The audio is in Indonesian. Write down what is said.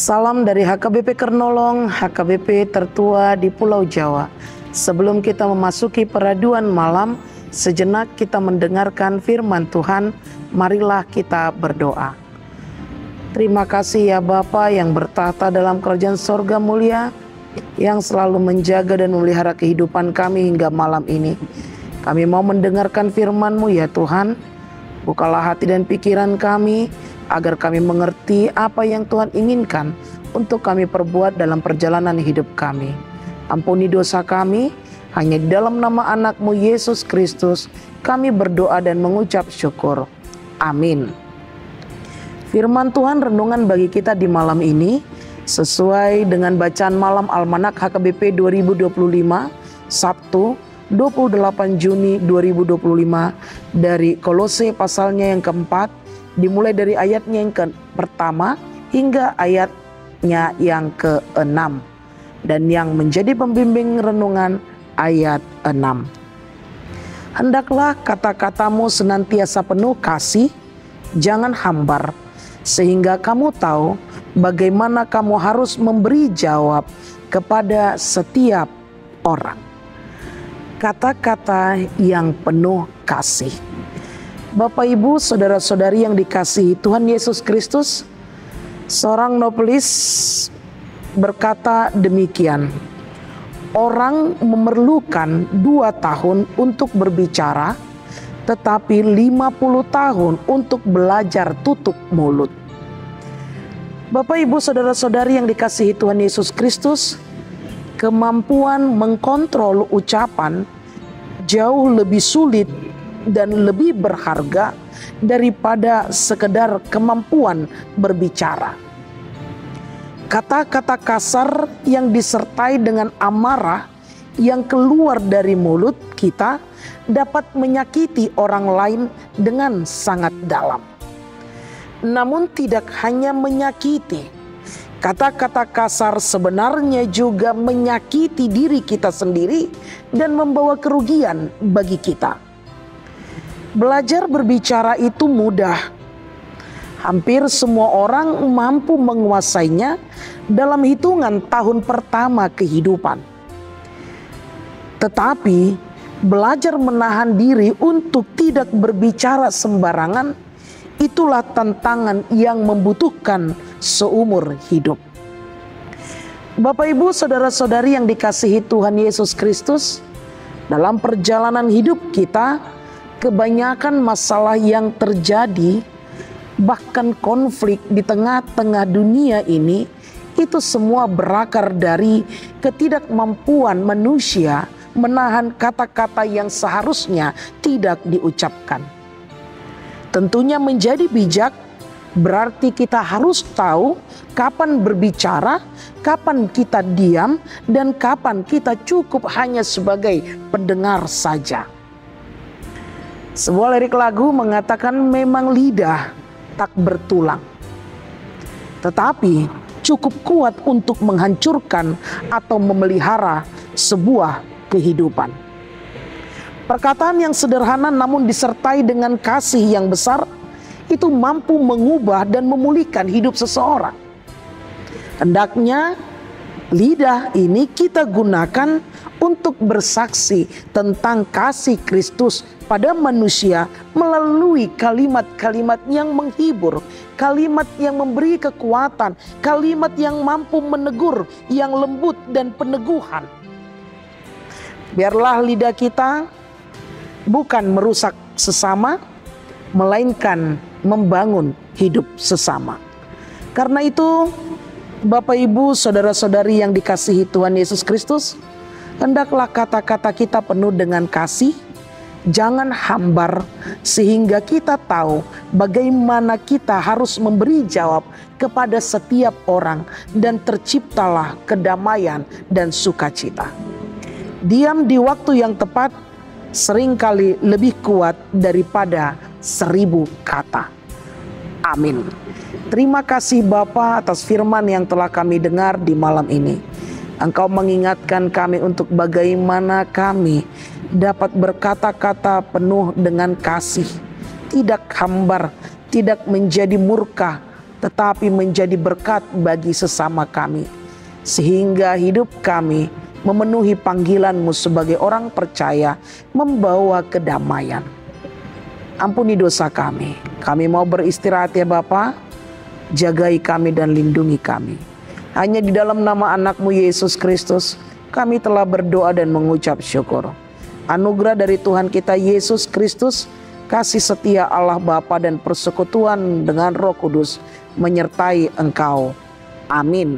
Salam dari HKBP Kernolong, HKBP tertua di Pulau Jawa. Sebelum kita memasuki peraduan malam, sejenak kita mendengarkan firman Tuhan. Marilah kita berdoa. Terima kasih ya Bapa yang bertahta dalam kerajaan sorga mulia, yang selalu menjaga dan memelihara kehidupan kami hingga malam ini. Kami mau mendengarkan firman-Mu ya Tuhan. Bukalah hati dan pikiran kami, agar kami mengerti apa yang Tuhan inginkan untuk kami perbuat dalam perjalanan hidup kami. Ampuni dosa kami, hanya di dalam nama anak-Mu Yesus Kristus kami berdoa dan mengucap syukur. Amin. Firman Tuhan renungan bagi kita di malam ini sesuai dengan bacaan malam Almanak HKBP 2025 Sabtu 28 Juni 2025 dari Kolose pasalnya yang keempat, dimulai dari ayatnya yang pertama hingga ayatnya yang ke-6, dan yang menjadi pembimbing renungan ayat 6. Hendaklah kata-katamu senantiasa penuh kasih, jangan hambar, sehingga kamu tahu bagaimana kamu harus memberi jawab kepada setiap orang. Kata-kata yang penuh kasih. Bapak, Ibu, saudara-saudari yang dikasihi Tuhan Yesus Kristus, seorang novelis berkata demikian: orang memerlukan 2 tahun untuk berbicara, tetapi 50 tahun untuk belajar tutup mulut. Bapak, Ibu, saudara-saudari yang dikasihi Tuhan Yesus Kristus, kemampuan mengkontrol ucapan jauh lebih sulit dan lebih berharga daripada sekedar kemampuan berbicara. Kata-kata kasar yang disertai dengan amarah yang keluar dari mulut kita dapat menyakiti orang lain dengan sangat dalam. Namun tidak hanya menyakiti, kata-kata kasar sebenarnya juga menyakiti diri kita sendiri dan membawa kerugian bagi kita. Belajar berbicara itu mudah. Hampir semua orang mampu menguasainya dalam hitungan tahun pertama kehidupan. Tetapi belajar menahan diri untuk tidak berbicara sembarangan, itulah tantangan yang membutuhkan seumur hidup. Bapak, Ibu, saudara-saudari yang dikasihi Tuhan Yesus Kristus, dalam perjalanan hidup kita, kebanyakan masalah yang terjadi, bahkan konflik di tengah-tengah dunia ini, itu semua berakar dari ketidakmampuan manusia menahan kata-kata yang seharusnya tidak diucapkan. Tentunya menjadi bijak berarti kita harus tahu kapan berbicara, kapan kita diam, dan kapan kita cukup hanya sebagai pendengar saja. Sebuah lirik lagu mengatakan memang lidah tak bertulang, tetapi cukup kuat untuk menghancurkan atau memelihara sebuah kehidupan. Perkataan yang sederhana namun disertai dengan kasih yang besar itu mampu mengubah dan memulihkan hidup seseorang. Hendaknya lidah ini kita gunakan untuk bersaksi tentang kasih Kristus pada manusia melalui kalimat-kalimat yang menghibur, kalimat yang memberi kekuatan, kalimat yang mampu menegur, yang lembut dan peneguhan. Biarlah lidah kita bukan merusak sesama, melainkan membangun hidup sesama. Karena itu, Bapak, Ibu, saudara-saudari yang dikasihi Tuhan Yesus Kristus, hendaklah kata-kata kita penuh dengan kasih, jangan hambar, sehingga kita tahu bagaimana kita harus memberi jawab kepada setiap orang dan terciptalah kedamaian dan sukacita. Diam di waktu yang tepat seringkali lebih kuat daripada 1000 kata. Amin. Terima kasih Bapa atas firman yang telah kami dengar di malam ini. Engkau mengingatkan kami untuk bagaimana kami dapat berkata-kata penuh dengan kasih, tidak hambar, tidak menjadi murka, tetapi menjadi berkat bagi sesama kami, sehingga hidup kami memenuhi panggilan-Mu sebagai orang percaya, membawa kedamaian. Ampuni dosa kami mau beristirahat ya Bapa. Jagai kami dan lindungi kami. Hanya di dalam nama anak-Mu Yesus Kristus kami telah berdoa dan mengucap syukur. Anugerah dari Tuhan kita Yesus Kristus, kasih setia Allah Bapa dan persekutuan dengan Roh Kudus menyertai engkau. Amin.